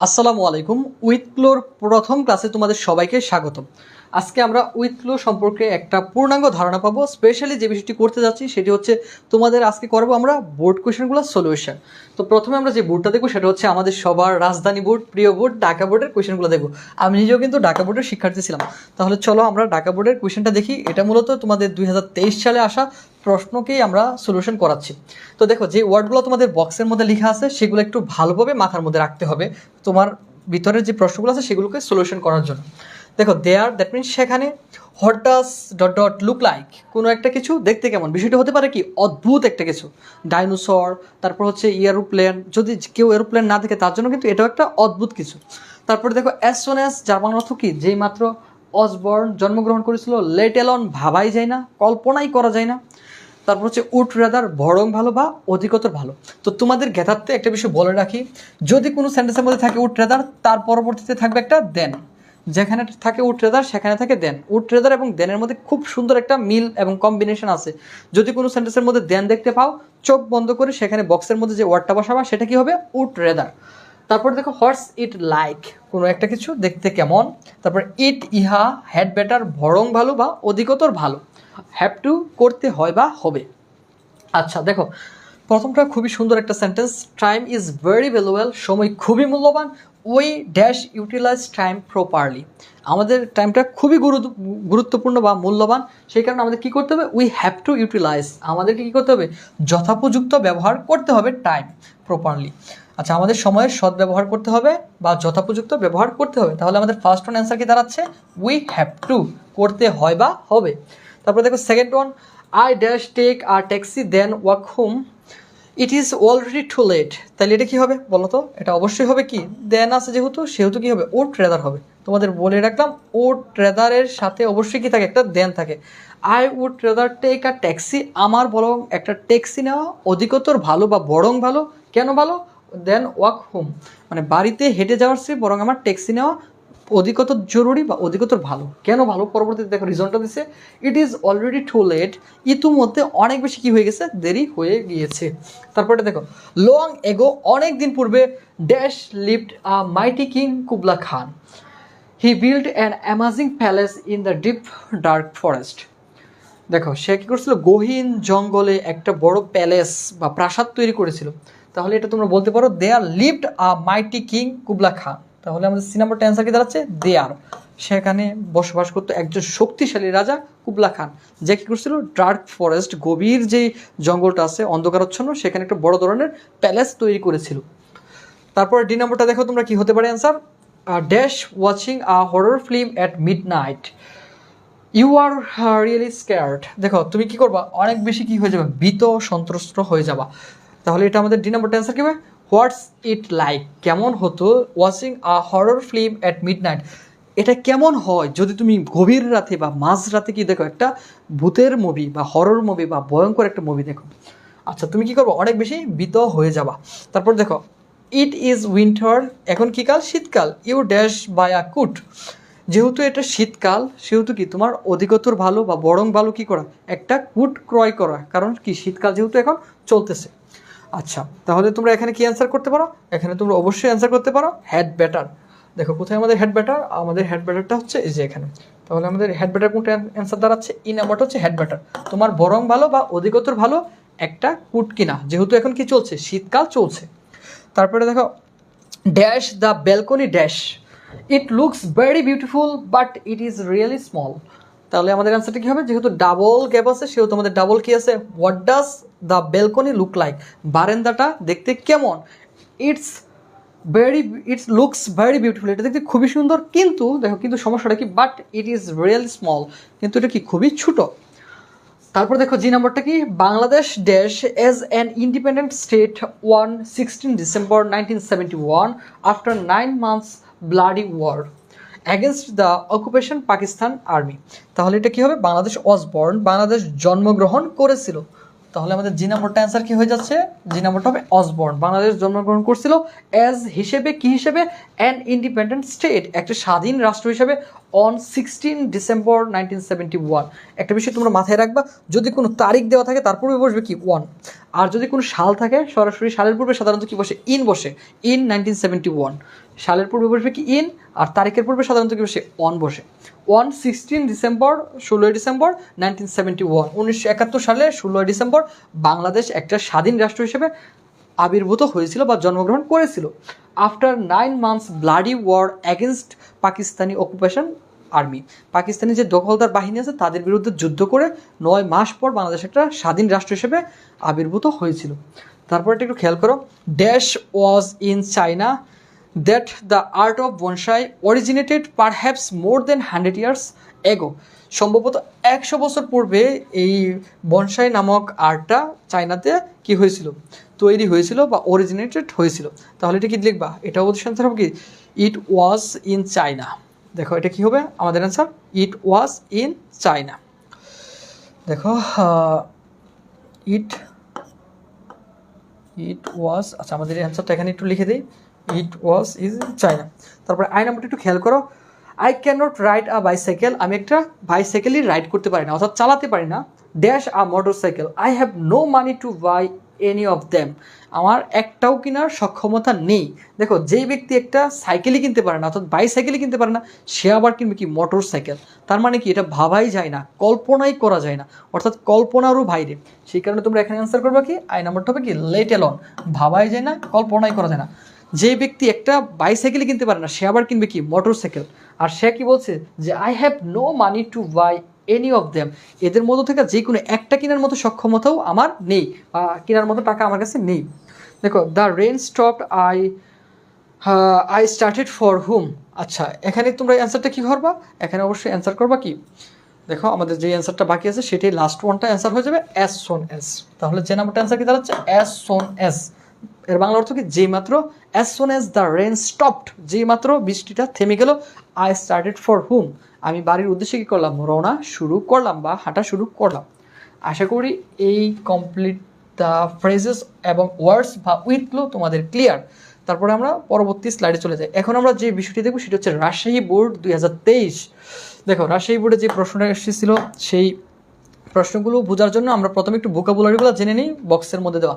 আসসালামু আলাইকুম। উইথফ্লোর প্রথম ক্লাসে তোমাদের সবাইকে স্বাগতম। আজকে আমরা উইথফ্লো সম্পর্কে একটা পূর্ণাঙ্গ ধারণা পাবো। স্পেশালি যে বিষয়টি করতে যাচ্ছি সেটি হচ্ছে তোমাদের আজকে করবো আমরা বোর্ড কোয়েশনগুলো সলিউশন। তো প্রথমে আমরা যে বোর্ডটা দেখবো সেটা হচ্ছে আমাদের সবার রাজধানী বোর্ড, প্রিয় বোর্ড ঢাকা বোর্ডের কোয়েশনগুলো দেখবো। আমি নিজেও কিন্তু ঢাকা বোর্ডের শিক্ষার্থী ছিলাম। তাহলে চলো আমরা ঢাকা বোর্ডের কোয়েশনটা দেখি। এটা মূলত তোমাদের 2023 সালে আসা প্রশ্নকেই আমরা সলিউশন করাচ্ছি। তো দেখো, যে ওয়ার্ডগুলো তোমাদের বক্সের মধ্যে লেখা আছে সেগুলো একটু ভালোভাবে মাথার মধ্যে রাখতে হবে তোমার ভিতরের যে প্রশ্নগুলো আছে সেগুলোকে সলিউশন করার জন্য। দেখো, দেয়ার দ্যাট মিনস সেখানে, what does dot dot look like, কোনো একটা কিছু দেখতে কেমন, বিষয়টা হতে পারে কি অদ্ভুত একটা কিছু, ডাইনোসর, তারপর হচ্ছে এরোপ্লেন। যদি কেউ এরোপ্লেন না দেখে তার জন্য কিন্তু এটাও একটা অদ্ভুত কিছু। তারপরে দেখো অ্যাজ সোন অ্যাজ, যার বাংলা অর্থ কি, যেই মাত্র অসবর্ন জন্মগ্রহণ করেছিল, লেট এলন ভাবাই যায় না, কল্পনাই করা যায় না। তারপর হচ্ছে উড রেদার বরং ভালো বা অধিকতর ভালো। তো তোমাদের জ্ঞাতার্থে একটা বিষয় বলে রাখি, যদি কোনো সেন্টেন্সের মধ্যে থাকে উড রেদার, তার পরবর্তীতে থাকবে একটা দেন। যেখানে থাকে উড রেদার সেখানে থাকে দেন। উড রেদার এবং দেনের মধ্যে খুব সুন্দর একটা মিল এবং কম্বিনেশন আছে। যদি কোনো সেন্টেন্সের মধ্যে দেন দেখতে পাও, চোখ বন্ধ করে সেখানে বক্সের মধ্যে যে ওয়ার্ডটা বসাবা সেটা কি হবে, উড রেদার। তারপর দেখো হোয়াটস ইট লাইক, কোনো একটা কিছু দেখতে কেমন। তারপর ইট ইহা, হ্যাড বেটার বরং ভালো বা অধিকতর ভালো, হ্যাভ টু করতে হয় বা হবে। আচ্ছা দেখো, প্রথমটা খুবই সুন্দর একটা sentence, time is very valuable, সময় খুবই মূল্যবান, we dash utilise time properly, আমাদের টাইমটা খুবই গুরুত্বপূর্ণ বা মূল্যবান, সেই কারণে আমাদের কী করতে হবে, উই হ্যাভ টু ইউটিলাইজ, আমাদেরকে কী করতে হবে, যথোপযুক্ত ব্যবহার করতে হবে টাইম প্রপারলি। আচ্ছা, আমাদের সময়ের সদ্ব্যবহার করতে হবে বা যথোপযুক্ত ব্যবহার করতে হবে। তাহলে আমাদের ফার্স্ট ওয়ান অ্যান্সার কি দাঁড়াচ্ছে, উই হ্যাভ টু, করতে হয় বা হবে। তারপরে দেখো second one, I dash take a taxi then walk home, it is already too late. তাহলে এটা কী হবে বলো তো, এটা অবশ্যই হবে কি, দেন আছে যেহেতু সেহেতু কী হবে, উড রেদার হবে। তোমাদের বলে রাখলাম উড রেদারের সাথে অবশ্যই কী থাকে, একটা দেন থাকে। I would rather take a taxi, আমার বরং একটা ট্যাক্সি নেওয়া অধিকতর ভালো বা বরং ভালো। কেন ভালো, দেন ওয়াক হোম, মানে বাড়িতে হেঁটে যাওয়ার চেয়ে বরং আমার ট্যাক্সি নেওয়া অধিকতর জরুরি বা অধিকতর ভালো। কেন ভালো, পরবর্তীতে দেখো রিজনটা দিচ্ছে, it is already too late, ইতিমধ্যে অনেক বেশি কী হয়ে গেছে, দেরি হয়ে গিয়েছে। তারপরে দেখো, লং এগো, অনেক দিন পূর্বে, dash lived a mighty king Kubla Khan, he build an amazing palace in the deep dark forest. দেখো সে কী করছিল, গহীন জঙ্গলে একটা বড় প্যালেস বা প্রাসাদ তৈরি করেছিল। তাহলে এটা তোমরা বলতে পারো there lived a mighty king Kubla Khan. তাহলে আমাদের সি নাম্বারটা অ্যান্সার কি দাঁড়াচ্ছে, দেয়ার, সেখানে বসবাস করতো একজন শক্তিশালী রাজা কুবলা খান, যে কী করছিল, ডার্ক ফরেস্ট, গভীর যেই জঙ্গলটা আছে অন্ধকারাচ্ছন্ন, সেখানে একটা বড় ধরনের প্যালেস তৈরি করেছিল। তারপরে ডি নাম্বারটা দেখো তোমরা কি হতে পারে answer, dash watching a horror film at midnight, you are really scared. দেখো তুমি কি করবা, অনেক বেশি কি হয়ে যাবে, ভীত সন্ত্রস্ত হয়ে যাবা। তাহলে এটা আমাদের ডি নাম্বারটা অ্যান্সার কি হবে, হোয়াটস ইট লাইক, কেমন হতো, watching a horror film at mid night, এটা কেমন হয় যদি তুমি গভীর রাতে বা মাঝ রাতে কি দেখো, একটা ভূতের মুভি বা হরর মুভি বা ভয়ঙ্কর একটা মুভি দেখো। আচ্ছা তুমি কি করবো, অনেক বেশি ভীত হয়ে যাবা। তারপর দেখো, ইট ইজ উইন্টার, এখন কি কাল, শীতকাল, ইউ ড্যাশ বাই আ কুট, যেহেতু এটা শীতকাল সেহেতু কি তোমার অধিকতর ভালো বা বরং ভালো কি করা, একটা কুট ক্রয় করা, কারণ কি শীতকাল যেহেতু এখন চলতেছে। আচ্ছা তাহলে তোমরা এখানে কি অ্যান্সার করতে পারো, এখানে তোমরা অবশ্যই অ্যান্সার করতে পারো হ্যাড বেটার। দেখো কোথায় আমাদের হেড ব্যাটার, আমাদের হেড ব্যাটারটা হচ্ছে এই যে এখানে। তাহলে আমাদের হেড ব্যাটার কোনটা অ্যান্সার দাঁড়াচ্ছে, ই নাম্বারটা হচ্ছে হেড ব্যাটার, তোমার বরং ভালো বা অধিকতর ভালো একটা কুট কিনা, যেহেতু এখন কি চলছে, শীতকাল চলছে। তারপরে দেখো, dash the balcony dash, it looks very beautiful but it is really small. তাহলে আমাদের অ্যান্সারটা কী হবে, যেহেতু ডাবল গ্যাপ আছে সেহেতু আমাদের ডাবল কী আছে, what does the balcony look like, বারান্দাটা দেখতে কেমন, it's it's looks very beautiful, এটা দেখতে খুবই সুন্দর, কিন্তু দেখো কিন্তু সমস্যাটা কি, but it is really small, কিন্তু এটা কি খুবই ছোটো। তারপর দেখো জি নাম্বারটা কি, Bangladesh dash as an independent state won 16 December 1971 after 9 months bloody war against the occupation Pakistan army. তাহলে এটা কী হবে, বাংলাদেশ ওয়াজ বর্ন, বাংলাদেশ জন্মগ্রহণ করেছিল। তাহলে আমাদের জি নাম্বারটা অ্যান্সার কী হয়ে যাচ্ছে, জি নাম্বারটা হবে অসবর্ন, বাংলাদেশ জন্মগ্রহণ করছিল, অ্যাজ হিসেবে, কী হিসেবে, অ্যান ইন্ডিপেন্ডেন্ট স্টেট, একটা স্বাধীন রাষ্ট্র হিসেবে, অন 16 ডিসেম্বর 1971। একটা বিষয় তোমরা মাথায় রাখবা, যদি কোনো তারিখ দেওয়া থাকে তার পূর্বে বসবে কি ওয়ান, আর যদি কোনো সাল থাকে সরাসরি সালের পূর্বে সাধারণত কি বসে ইন বসে, ইন 1971। সালের পূর্বে বসবে কি ইন, আর তারিখের পূর্বে সাধারণত কি বসে অন বসে। 16 ডিসেম্বর 16 ডিসেম্বর 1971, 1971 সালে 16 ডিসেম্বর বাংলাদেশ একটা স্বাধীন রাষ্ট্র হিসেবে আবির্ভূত হয়েছিল বা জন্মগ্রহণ করেছিল। After 9 months bloody war against Pakistani occupation army, Pakistani যে দখলদার বাহিনী আছে তাদের বিরুদ্ধে যুদ্ধ করে 9 মাস পর বাংলাদেশ একটা স্বাধীন রাষ্ট্র হিসেবে আবির্ভূত হয়েছিল। তারপর এটা একটু খেয়াল করো, dash was in China that the art of bonsai originated perhaps more than 100 years এগো। সম্ভবত 100 বছর পূর্বে এই বনসাই নামক আর্টটা চায়নাতে কি হয়েছিল, তৈরি হয়েছিল বা অরিজিনেটেড হয়েছিল। তাহলে এটা কি লিখবা, এটা অবশ্যই অ্যান্সার হবে কি ইট ওয়াজ ইন চায়না। দেখো এটা কি হবে আমাদের answer, it was in China. দেখো ইট ওয়াজ, আচ্ছা আমাদের এই অ্যান্সারটা এখানে একটু লিখে দিই, ইট ওয়াজ ইজ চায়না। তারপরে আই নাম্বারটা একটু খেয়াল করো, I can not write a bicycle, আমি একটা বাইসাইকেলই রাইড করতে পারি না অর্থাৎ চালাতে পারি না। Dash a motor cycle, I have no money to buy any of them, আমার একটাও কেনার সক্ষমতা নেই। দেখো যেই ব্যক্তি একটা সাইকেলই কিনতে পারে না অর্থাৎ বাইসাইকেলই কিনতে পারে না, সে আবার কিনবে কি মোটর সাইকেল। তার মানে কি এটা ভাবাই যায় না, কল্পনাই করা যায় না, অর্থাৎ কল্পনারও বাইরে। সেই কারণে তোমরা এখানে অ্যান্সার করবে কি আই নাম্বারটা হবে কি লেট এলন, ভাবাই যায় না, কল্পনাই করা যায় না। যে ব্যক্তি একটা বাইসাইকেলই কিনতে পারে না সে আবার কিনবে কি মোটর সাইকেল। আর সে কি বলছে যে I have no money to buy any of them, এদের মধ্য থেকে যে কোনো একটা কেনার মতো সক্ষমতাও আমার নেই বা কেনার মতো টাকা আমার কাছে নেই। দেখো the rain stopped I started for home. আচ্ছা এখানে তোমরা অ্যান্সারটা কী করবা, এখানে অবশ্যই অ্যান্সার করবা কি, দেখো আমাদের যে অ্যান্সারটা বাকি আছে সেটাই লাস্ট ওয়ানটা অ্যান্সার হয়ে যাবে অ্যাজ সোন অ্যাজ। তাহলে যে নাম্বারটা অ্যান্সার কি দাঁড়াচ্ছে অ্যাজ সোন অ্যাজ, এর বাংলা অর্থ কি যেই মাত্র, as soon as the rain stopped, যেই মাত্র বৃষ্টিটা থেমে গেল, আই স্টার্টেড ফর হুম, আমি বাড়ির উদ্দেশ্যে কী করলাম রওনা শুরু করলাম বা হাঁটা শুরু করলাম। আশা করি এই কমপ্লিট দ্য ফ্রেজেস এবং ওয়ার্ডস বা উইথগুলো তোমাদের ক্লিয়ার। তারপরে আমরা পরবর্তী স্লাইডে চলে যাই। এখন আমরা যে বিষয়টি দেখব সেটা হচ্ছে রাজশাহী বোর্ড 2023। দেখো রাজশাহী বোর্ডে যে প্রশ্নটা এসেছিল সেই প্রশ্নগুলো বোঝার জন্য আমরা প্রথমে একটু ভোকাবুলারিগুলো জেনে নিই বক্সের মধ্যে দেওয়া।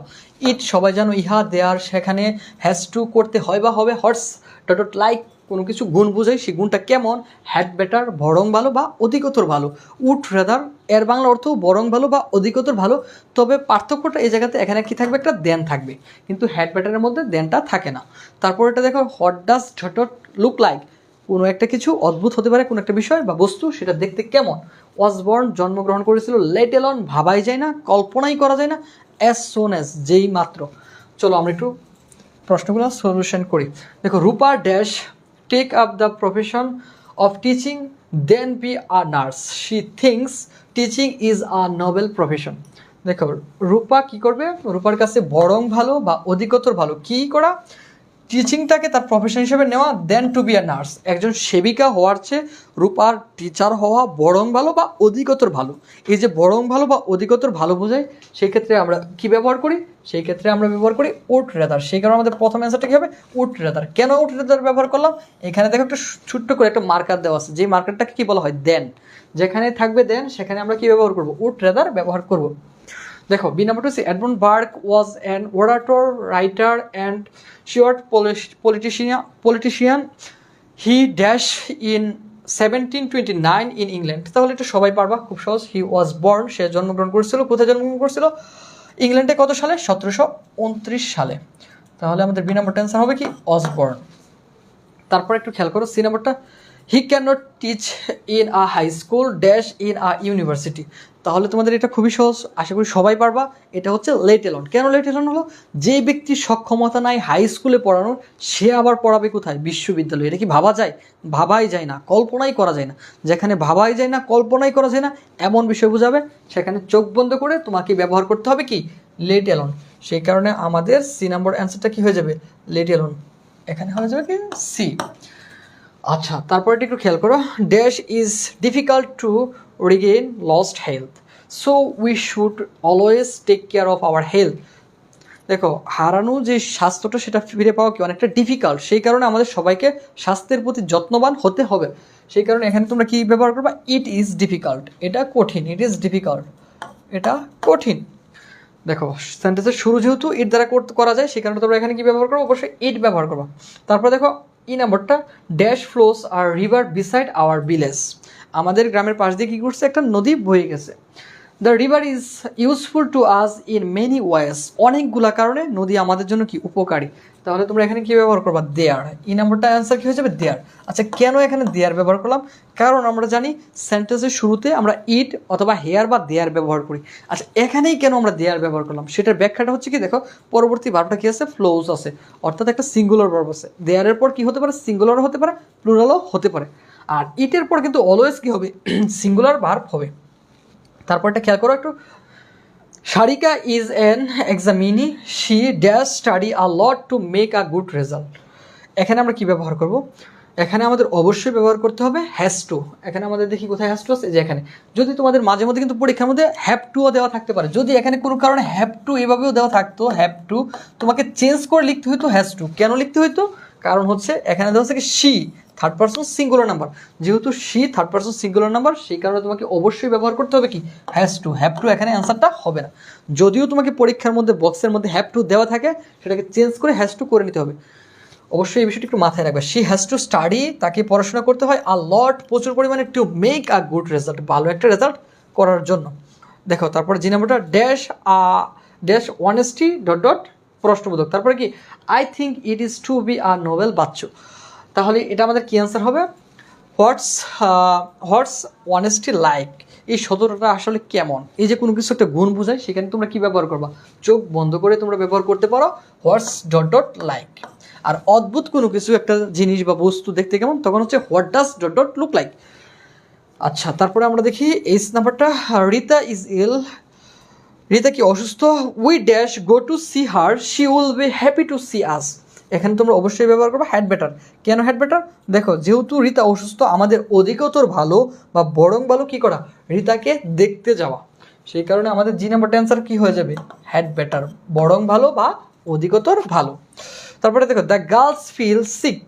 ইট সবাই জানো, ইহা দেয়ার সেখানে, হ্যাজ টু করতে হয় বা হবে, হর্স ডট লাইক কোনো কিছু গুণ বোঝাই, সেই গুণটা কেমন, হ্যাড বেটার বরং ভালো বা অধিকতর ভালো, উড রেদার এর বাংলা অর্থ বরং ভালো বা অধিকতর ভালো। তবে পার্থক্যটা এই জায়গাতে এখানে কি থাকবে, একটা দেন থাকবে, কিন্তু হ্যাড বেটারের মধ্যে দেনটা থাকে না। তারপর এটা দেখো what does dot look like, কোনো একটা কিছু অদ্ভুত হতে পারে, কোনো একটা বিষয় বা বস্তু সেটা দেখতে কেমন। ওয়াজবর্ন জন্মগ্রহণ করেছিল, লেট এলন ভাবাই যায় না, কল্পনাই করা যায় না, অ্যাজ সোন অ্যাজ যেই মাত্র। চলো আমরা একটু প্রশ্নগুলো সলিউশন করি। দেখো Rupa dash take up the profession of teaching then be a nurse, she thinks teaching is a noble profession. দেখো রূপা কি করবে, রূপার কাছে বরং ভালো বা অধিকতর ভালো কি করা, টিচিংটাকে তার প্রফেশন হিসেবে নেওয়া, দেন টু বি আ নার্স, একজন সেবিকা হওয়ার চেয়ে রূপার টিচার হওয়া বরং ভালো বা অধিকতর ভালো। এই যে বরং ভালো বা অধিকতর ভালো বোঝায়, সেই ক্ষেত্রে আমরা কি ব্যবহার করি, সেই ক্ষেত্রে আমরা ব্যবহার করি উড রেদার। সেই কারণে আমাদের প্রথম অ্যান্সারটা কী হবে উড রেদার। কেন উড রেদার ব্যবহার করলাম, এখানে দেখো একটা ছোট্ট করে একটা মার্কার দেওয়া আছে, যেই মার্কারটাকে কী বলা হয় দেন, যেখানে থাকবে দেন সেখানে আমরা কি ব্যবহার করব উড রেদার ব্যবহার করব। দেখো B number 2 is Edmund Burke was an orator, writer and short politician. He dash in 1729 in England. তাহলে এটা সবাই পারবা, খুব সহজ। হি ওয়াজ বর্ন, সে জন্মগ্রহণ করেছিল, কোথায় জন্মগ্রহণ করেছিল, ইংল্যান্ডে কত সালে, 1729 সালে। তাহলে আমাদের বি নাম্বারটা অ্যান্সার হবে কি অসবর্ন। তারপর একটু খেয়াল করো সি নাম্বারটা, he can not teach in a high school dash in a university. তাহলে তোমাদের এটা খুবই সহজ, আশা করি সবাই পারবা। এটা হচ্ছে লেট এলন। কেন লেট এলন হলো, যে ব্যক্তির সক্ষমতা নাই হাই স্কুলে পড়ানোর, সে আবার পড়াবে কোথায়, বিশ্ববিদ্যালয়ে। এটা কি ভাবা যায়, ভাবাই যায় না, কল্পনাই করা যায় না। যেখানে ভাবাই যায় না, কল্পনাই করা যায় না এমন বিষয় বোঝাবে, সেখানে চোখ বন্ধ করে তোমাকে ব্যবহার করতে হবে কি লেট এলন। সেই কারণে আমাদের সি নাম্বার অ্যান্সারটা কি হয়ে যাবে লেট এলন, এখানে হয়ে যাবে কি সি। আচ্ছা তারপরে একটু খেয়াল করো, dash is difficult to regain lost health, so we should always take care of our health. দেখো হারানো যে স্বাস্থ্যটা সেটা ফিরে পাওয়া কি অনেকটা ডিফিকাল্ট, সেই কারণে আমাদের সবাইকে স্বাস্থ্যের প্রতি যত্নবান হতে হবে। সেই কারণে এখানে তোমরা কি ব্যবহার করবা, ইট ইজ ডিফিকাল্ট, এটা কঠিন, ইট ইজ ডিফিকাল্ট, এটা কঠিন। দেখো সেন্টেন্সের শুরু যেহেতু ইট দ্বারা করা যায়, সেই কারণে তোমরা এখানে কি ব্যবহার করো, অবশ্যই ইট ব্যবহার করবা। তারপর দেখো ই নাম্বারটা, dash flows a river beside our village, আমাদের গ্রামের পাশ দিয়ে কী করছে, একটা নদী বয়ে গেছে। The river is useful to us in many ওয়েস, অনেকগুলা কারণে নদী আমাদের জন্য কি উপকারী। তাহলে তোমরা এখানে কি ব্যবহার করবা, দেয়ার। ই নাম্বারটা অ্যান্সার কি হয়ে যাবে, দেয়ার। আচ্ছা কেন এখানে দেয়ার ব্যবহার করলাম, কারণ আমরা জানি সেন্টেন্সের শুরুতে আমরা ইট অথবা হেয়ার বা দেয়ার ব্যবহার করি। আচ্ছা এখানেই কেন আমরা দেয়ার ব্যবহার করলাম, সেটার ব্যাখ্যাটা হচ্ছে কি, দেখো পরবর্তী ভার্বটা কি আছে, ফ্লোজ আছে, অর্থাৎ একটা সিঙ্গুলার ভার্ব আছে। দেয়ারের পর কি হতে পারে, সিঙ্গুলারও হতে পারে, প্লুরালও হতে পারে। আর ইটের পর কিন্তু অলওয়েজ কি হবে, সিঙ্গুলার ভার্ব হবে। তারপরটা খেয়াল করো একটু, Sarika is an examinee, she dash study a lot to make a good result. এখানে আমরা কি ব্যবহার করব, এখানে আমাদের অবশ্যই ব্যবহার করতে হবে হ্যাজ টু। এখানে আমাদের দেখি কোথায় হ্যাজ টু আছে, যে এখানে। যদি তোমাদের মাঝে মধ্যে কিন্তু পরীক্ষার মধ্যে হ্যাভ টুও দেওয়া থাকতে পারে, যদি এখানে কোনো কারণে হ্যাভ টু এভাবেও দেওয়া থাকতো, হ্যাভ টু তোমাকে চেঞ্জ করে লিখতে হইতো হ্যাজ টু। কেন লিখতে হইতো, কারণ হচ্ছে এখানে দেওয়া হচ্ছে কি she third person singular number, যেহেতু she third person singular number, সেই কারণে তোমাকে অবশ্যই ব্যবহার করতে হবে কি হ্যাজ টু। হ্যাভ টু এখানে অ্যান্সারটা হবে না, যদিও তোমাকে পরীক্ষার মধ্যে বক্সের মধ্যে হ্যাভ টু দেওয়া থাকে, সেটাকে চেঞ্জ করে হ্যাজ টু করে নিতে হবে। অবশ্যই এই বিষয়টি একটু মাথায় রাখবে, শি হ্যাজ টু স্টাডি, তাকে পড়াশোনা করতে হয়, আ লট প্রচুর পরিমাণে, to make a good result, ভালো একটা রেজাল্ট করার জন্য। দেখো তারপরে যে নাম্বারটা, dash dash honesty dot dot প্রশ্নবোধক, তারপরে কি I think it is to be a noble বাচ্চু। তাহলে এটা আমাদের কি অ্যান্সার হবে, হোয়াটস অনেস্টি লাইক, এই শব্দটা আসলে কেমন, এই যে কোনো কিছু একটা গুণ বোঝায়, সেখানে তোমরা কি ব্যবহার করবা, চোখ বন্ধ করে তোমরা ব্যবহার করতে পারো হোয়াটস ডট ডট লাইক। আর অদ্ভুত কোনো কিছু একটা জিনিস বা বস্তু দেখতে কেমন, তখন হচ্ছে what does dot dot look like. আচ্ছা তারপরে আমরা দেখি এইচ নাম্বারটা, রিতা ইজ ইল, রিতা কি অসুস্থ, we dash go to see her, she will be happy to see us. এখানে তোমরা অবশ্যই ব্যবহার করবে হ্যাড বেটার। কেন হ্যাড বেটার, দেখো যেহেতু রিতা অসুস্থ, আমাদের অধিকতর ভালো বা বরং ভালো কি করা, রিতাকে দেখতে যাওয়া, সেই কারণে আমাদের জি নাম্বারটা অ্যান্সার কি হয়ে যাবে, হ্যাড বেটার, বরং ভালো বা অধিকতর ভালো। তারপরে দেখো দ্য গার্লস ফিল সিক,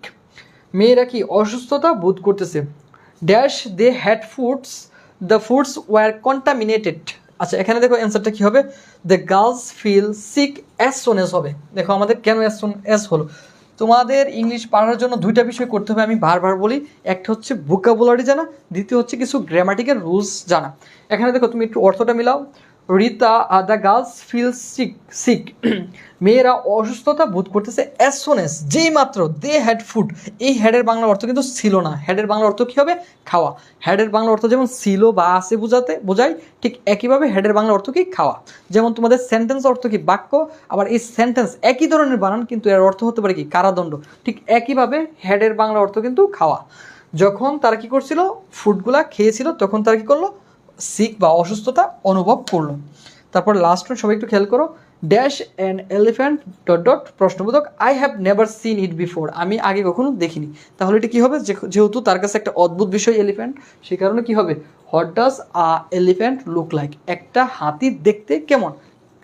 মেয়েরা কি অসুস্থতা বোধ করতেছে, dash they had foods, the foods were contaminated. আচ্ছা এখানে দেখো অ্যান্সারটা কী হবে, the girls feel sick as soon as হবে। দেখো আমাদের কেন অ্যাজ সোন এস হলো, তোমাদের ইংলিশ পড়ার জন্য দুইটা বিষয় করতে হবে, আমি বারবার বলি, একটা হচ্ছে ভোকাবুলারি জানা, দ্বিতীয় হচ্ছে কিছু গ্রামাটিক্যাল রুলস জানা। এখানে দেখো তুমি একটু অর্থটা মিলাও, রিতা দ্য গার্লস ফিল সিক মেয়েরা অসুস্থতা বোধ করতেছে অ্যাজ সোন এস, যেই মাত্র দে হ্যাড ফুড, এই হ্যাডের বাংলা অর্থ কিন্তু ছিল না, হ্যাডের বাংলা অর্থ কী হবে, খাওয়া। হ্যাডের বাংলা অর্থ যেমন ছিল বা আছে বোঝায়, ঠিক একইভাবে হ্যাডের বাংলা অর্থ কি, খাওয়া। যেমন তোমাদের সেন্টেন্স অর্থ কি, বাক্য, আবার এই সেন্টেন্স একই ধরনের বানান কিন্তু এর অর্থ হতে পারে কি, কারাদণ্ড। ঠিক একইভাবে হ্যাডের বাংলা অর্থ কিন্তু খাওয়া। যখন তারা কি করছিল, ফুডগুলা খেয়েছিল, তখন তারা কি করলো, সিক বা অসুস্থতা অনুভব করলো। তারপর লাস্ট সবাই একটু খেয়াল করো, dash an elephant dot dot প্রশ্নবোধক, I have never seen it before, আমি আগে কখনো দেখিনি। তাহলে এটা কী হবে, যেহেতু তার কাছে একটা অদ্ভুত বিষয় এলিফ্যান্ট, সেই কারণে কী হবে, what does a elephant look like, একটা হাতি দেখতে কেমন,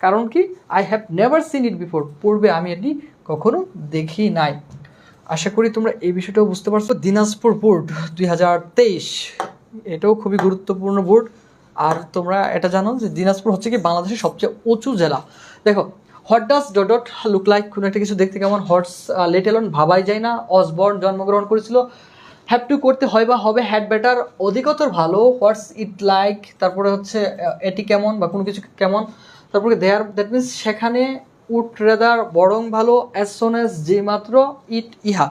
কারণ কি I have never seen it before, পূর্বে আমি এটি কখনো দেখি নাই। আশা করি তোমরা এই বিষয়টাও বুঝতে পারছো। দিনাজপুর বোর্ড 2023, এটাও খুবই গুরুত্বপূর্ণ বোর্ড। আর তোমরা এটা জানো যে দিনাজপুর হচ্ছে কি বাংলাদেশের সবচেয়ে উঁচু জেলা। দেখো what does dot dot look like, কোনো একটা কিছু দেখতে কেমন, হটস লেট এলন ভাবাই যায় না, অসবর্ন জন্মগ্রহণ করেছিল, হ্যাভ টু করতে হয় বা হবে, হ্যাড বেটার অধিকতর ভালো, হোয়াটস ইট লাইক, তারপরে হচ্ছে এটি কেমন বা কোনো কিছু কেমন, তারপরে দেয়ার, দ্যাট মিনস সেখানে, উড রেদার বরং ভালো, অ্যাজ সোন অ্যাজ যে মাত্র, ইট ইহা।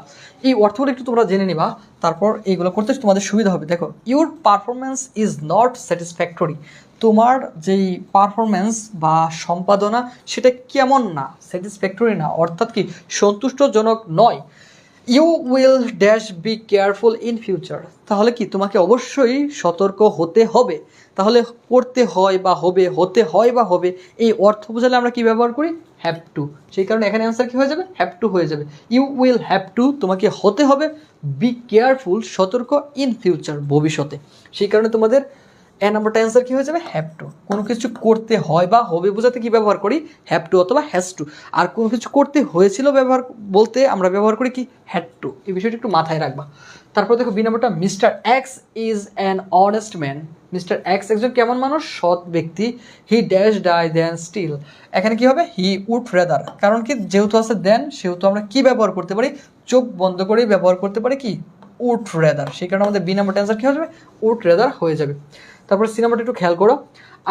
এই অর্থগুলো একটু তোমরা জেনে নিবা, তারপর এইগুলো করতে তোমাদের সুবিধা হবে। দেখো your performance is not satisfactory, তোমার যেই পারফরমেন্স বা সম্পাদনা সেটা কেমন না, স্যাটিসফ্যাক্টরি না, অর্থাৎ কি সন্তুষ্টজনক নয়। You will dash be careful in future, তাহলে কি তোমাকে অবশ্যই সতর্ক হতে হবে। তাহলে করতে হয় বা হবে, হতে হয় বা হবে, এই অর্থ বোঝালে আমরা কি ব্যবহার করি, হ্যাভ টু। সেই কারণে এখানে অ্যান্সার কি হয়ে যাবে, হ্যাভ টু হয়ে যাবে। ইউ উইল হ্যাভ টু, তোমাকে হতে হবে, বি কেয়ারফুল সতর্ক, ইন ফিউচার ভবিষ্যতে। সেই কারণে তোমাদের এ নাম্বারটা অ্যান্সার কি হয়ে যাবে, হ্যাভ টু। কোনো কিছু করতে হয় বা হবে বোঝাতে কি ব্যবহার করি, হ্যাভ টু অথবা হ্যাজ টু। আর কোনো কিছু করতে হয়েছিল ব্যবহার বলতে আমরা ব্যবহার করি কি, হ্যাড টু। এই বিষয়টা একটু মাথায় রাখবা। তারপর দেখো বি নাম্বারটা, mister X is an honest man. Mister X একজন কেমন মানুষ, সৎ ব্যক্তি। He dash die then still. এখানে কি হবে, হি উড রেদার। কারণ কি, যেহেতু আছে দেন সেহেতু আমরা কি ব্যবহার করতে পারি, চোখ বন্ধ করেই ব্যবহার করতে পারি কি, উড রেদার। সেই কারণে আমাদের বি নাম্বারটা অ্যান্সার কী হয়ে যাবে, উড রেদার হয়ে যাবে। তারপর সি নাম্বারটা একটু খেয়াল করো,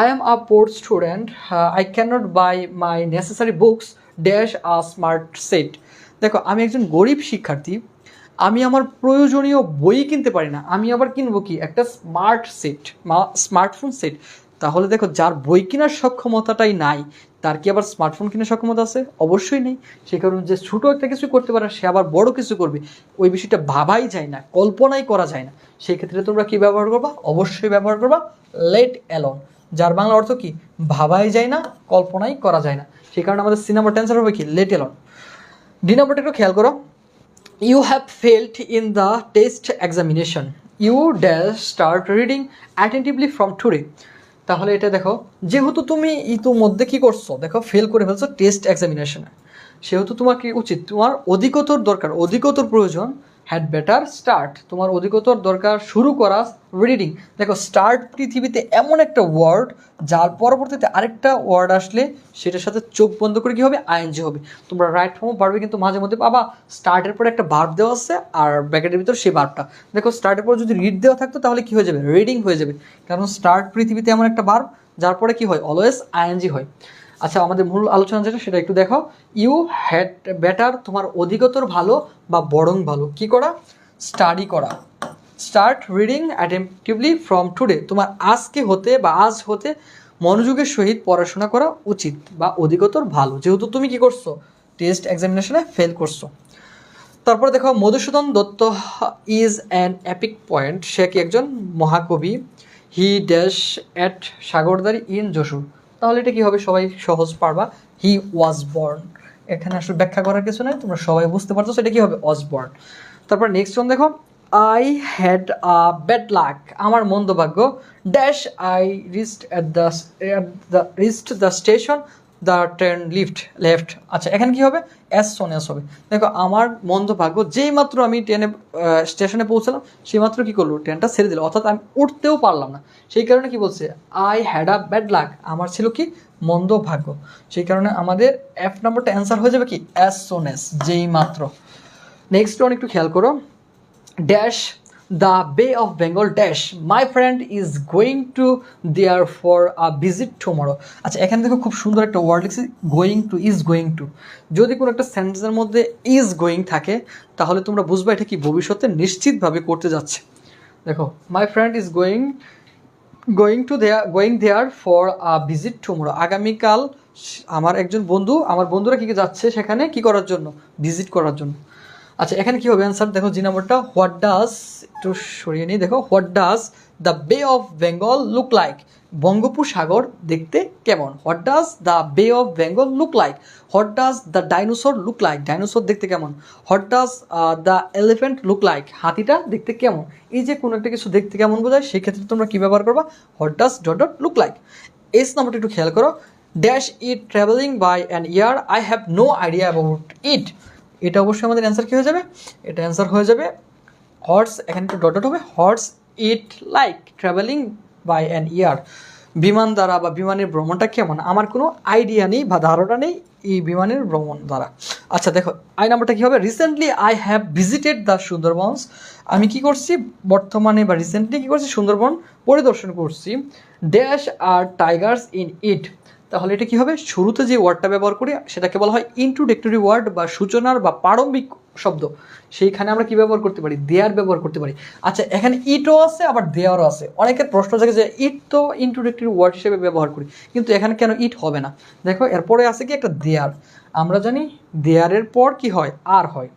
I am a poor student, I can not buy my necessary books dash a smart set. দেখো আমি একজন গরিব শিক্ষার্থী, আমি আমার প্রয়োজনীয় বই কিনতে পারি না, আমি আবার কিনবো কি, একটা স্মার্ট সেট, স্মার্টফোন সেট। তাহলে দেখো যার বই কেনার সক্ষমতাটাই নাই, তার কি আবার স্মার্টফোন কেনার সক্ষমতা আছে, অবশ্যই নেই। সেই কারণে যে ছোটো একটা কিছু করতে পারে সে আবার বড় কিছু করবে, ওই বিষয়টা ভাবাই যায় না, কল্পনাই করা যায় না। সেই ক্ষেত্রে তোমরা কি ব্যবহার করবা, অবশ্যই ব্যবহার করবা লেট অ্যালোন, যার বাংলা অর্থ কি, ভাবাই যায় না, কল্পনাই করা যায় না। সেই কারণে আমাদের সি নাম্বার অ্যান্সার হবে কি, লেট অ্যালোন। ডি নাম্বারটা একটু খেয়াল করো, you have failed in the test examination, you dash start reading attentively from today. তাহলে এটা দেখো, যেহেতু তুমি ইতিমধ্যে কী করছো, দেখো ফেল করে ফেলছো টেস্ট এক্সামিনেশনে, সেহেতু তোমার কি উচিত, তোমার অধিকতর দরকার, অধিকতর প্রয়োজন, হ্যাড বেটার স্টার্ট, তোমার অধিকতর দরকার শুরু করা রিডিং। দেখো স্টার্ট পৃথিবীতে এমন একটা ওয়ার্ড যার পরবর্তীতে আরেকটা ওয়ার্ড আসলে সেটার সাথে চোখ বন্ধ করে কী হবে, আইএনজি হবে। তোমরা রাইট ফর্ম ভার্বে কিন্তু মাঝে মধ্যে পাবা স্টার্টের পরে একটা ভার্ব দেওয়া আছে আর ব্র্যাকেটের ভিতর সেই ভার্বটা। দেখো স্টার্টের পর যদি রিড দেওয়া থাকতো তাহলে কী হয়ে যাবে, রিডিং হয়ে যাবে। কারণ স্টার্ট পৃথিবীতে এমন একটা ভার্ব যার পরে কী হয়, অলওয়েজ আইএনজি হয়। আচ্ছা আমাদের মূল আলোচনা যেটা সেটা একটু দেখো, ইউ হ্যাড বেটার, তোমার অধিকতর ভালো বা বরং ভালো কী করা, স্টাডি করা, start reading attentively from today, তোমার আজকে হতে বা আজ হতে মনোযোগের সহিত পড়াশোনা করা উচিত বা অধিকতর ভালো, যেহেতু তুমি কি করছো, টেস্ট এক্সামিনেশনে ফেল করছো। তারপরে দেখো Madhusudan Dutta is an epic poet, সে কি একজন মহাকবি। He dash at Sagardari in Jessore. তাহলে এটা কি হবে, সবাই সহজ পারবা, হি ওয়াজ বর্ন। এখানে আসলে ব্যাখ্যা করার কিছু নাই, তোমরা সবাই বুঝতে পারছো সেটা কি হবে, ওয়াজ বর্ন। তারপর নেক্সট ওয়ান দেখো, I had a bad luck, আমার মন্দ ভাগ্য, dash I reached the station the train left. আচ্ছা এখানে কি হবে, অ্যাজ সোন অ্যাজ হবে। দেখো আমার মন্দ ভাগ্য, যেই মাত্র আমি স্টেশনে পৌঁছালাম সেই মাত্র কী করলো, ট্রেনটা ছেড়ে দিল, অর্থাৎ আমি উঠতেও পারলাম না। সেই কারণে কি বলছে, I had a bad luck, আমার ছিল কি, মন্দ ভাগ্য। সেই কারণে আমাদের এফ নাম্বারটা অ্যান্সার হয়ে যাবে কি, অ্যাজ সোন অ্যাজ, যেই মাত্র। নেক্সট ওয়ান একটু খেয়াল করো, ড্যাশ দ্য বে of Bengal dash my friend is going to there for a visit tomorrow. আচ্ছা এখানে দেখো খুব সুন্দর একটা ওয়ার্ড লিখছি, going to, is going to. যদি কোনো একটা সেন্টেন্সের মধ্যে ইজ গোয়িং থাকে তাহলে তোমরা বুঝবা এটা কি ভবিষ্যতে নিশ্চিতভাবে করতে যাচ্ছে। দেখো my friend is going there for a visit tomorrow, আগামীকাল আমার একজন বন্ধু, আমার বন্ধুরা কী যাচ্ছে সেখানে কি করার জন্য, ভিজিট করার জন্য। আচ্ছা এখানে কী হবে অ্যান্সার, দেখো জি নাম্বারটা, হোয়াট ডাজ, একটু সরিয়ে নিই, দেখো হোয়াট ডাজ দ্য বে অফ বেঙ্গল লুক লাইক, বঙ্গোপসাগর দেখতে কেমন, হোয়াট ডাজ দ্য বে of Bengal look like, what does the dinosaur look like, dinosaur দেখতে কেমন, what does the elephant look like, হাতিটা দেখতে কেমন। এই যে কোনো একটা কিছু দেখতে কেমন বোঝায়, সেই ক্ষেত্রে তোমরা কী ব্যবহার করবা, what does dot dot look like. S নাম্বারটা একটু খেয়াল করো, dash it travelling by an year, I have no idea about it. এটা অবশ্যই আমাদের অ্যান্সার কী হয়ে যাবে, এটা অ্যান্সার হয়ে যাবে হর্স, এখানে একটু ডট ডট হবে, horse it like travelling by an air, বিমান দ্বারা বা বিমানের ভ্রমণটা কেমন, আমার কোনো আইডিয়া নেই বা ধারণা নেই এই বিমানের ভ্রমণ দ্বারা। আচ্ছা দেখো আই নাম্বারটা কী হবে, recently I have visited the Sundarbans, আমি কী করছি বর্তমানে বা রিসেন্টলি কী করছি, সুন্দরবন পরিদর্শন করছি, dash are tigers in it. তাহলে এটা কী হবে, শুরুতে যে ওয়ার্ডটা ব্যবহার করি সেটাকে বলা হয় ইন্ট্রোডাক্টরি ওয়ার্ড বা সূচনার বা প্রারম্ভিক শব্দ, সেইখানে আমরা কী ব্যবহার করতে পারি, দেয়ার ব্যবহার করতে পারি। আচ্ছা এখানে ইটও আছে আবার দেয়ারও আছে, অনেকের প্রশ্ন থাকে যে ইট তো ইন্ট্রোডাক্টরি ওয়ার্ড হিসেবে ব্যবহার করি, কিন্তু এখানে কেন ইট হবে না। দেখো এরপরে আছে কি একটা দেয়ার, আমরা জানি দেয়ারের পর কি হয়, আর হয়।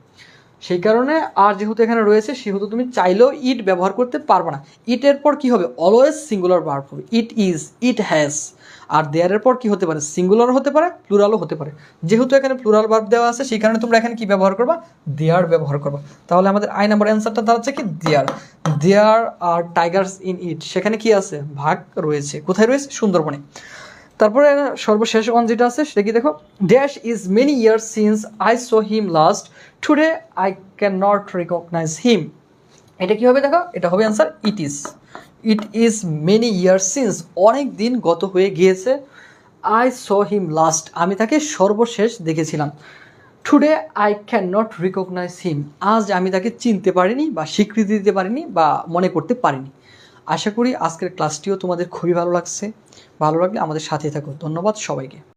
সেই কারণে আর যেহেতু এখানে রয়েছে সেহেতু তুমি চাইলেও ইট ব্যবহার করতে পারবে না। ইটের পর কি হবে, অলওয়েজ সিঙ্গুলার ভার্ব হবে, ইট ইজ, ইট হ্যাজ। আর দেয়ারের পর কি হতে পারে, সিঙ্গুলার হতে পারে, প্লুরালও হতে পারে। যেহেতু এখানে প্লুরাল ভার্ব দেওয়া আছে সেই কারণে তোমরা এখানে কি ব্যবহার করবা, দেয়ার ব্যবহার করবা। তাহলে আমাদের আই নাম্বার অ্যান্সারটা দাঁড়াচ্ছে কি দেয়ার। দেয়ার আর টাইগার্স ইন ইট, সেখানে কি আছে, বাঘ রয়েছে। কোথায় রয়েছে, সুন্দরবনে। তারপরে সর্বশেষ ওয়ান যেটা আছে সেটা কি দেখো, dash is many years since I saw him last, today I can not recognise him. এটা কি হবে দেখো, এটা হবে answer it is. It is many years since, অনেক দিন গত হয়ে গিয়েছে, আই সো হিম লাস্ট, আমি তাকে সর্বশেষ দেখেছিলাম, today I can not recognise him, আজ আমি তাকে চিনতে পারিনি বা স্বীকৃতি দিতে পারিনি বা মনে করতে পারিনি। আশা করি আজকের ক্লাসটিও তোমাদের খুবই ভালো লাগছে। ভালো লাগলে আমাদের সাথেই থাকো। ধন্যবাদ সবাইকে।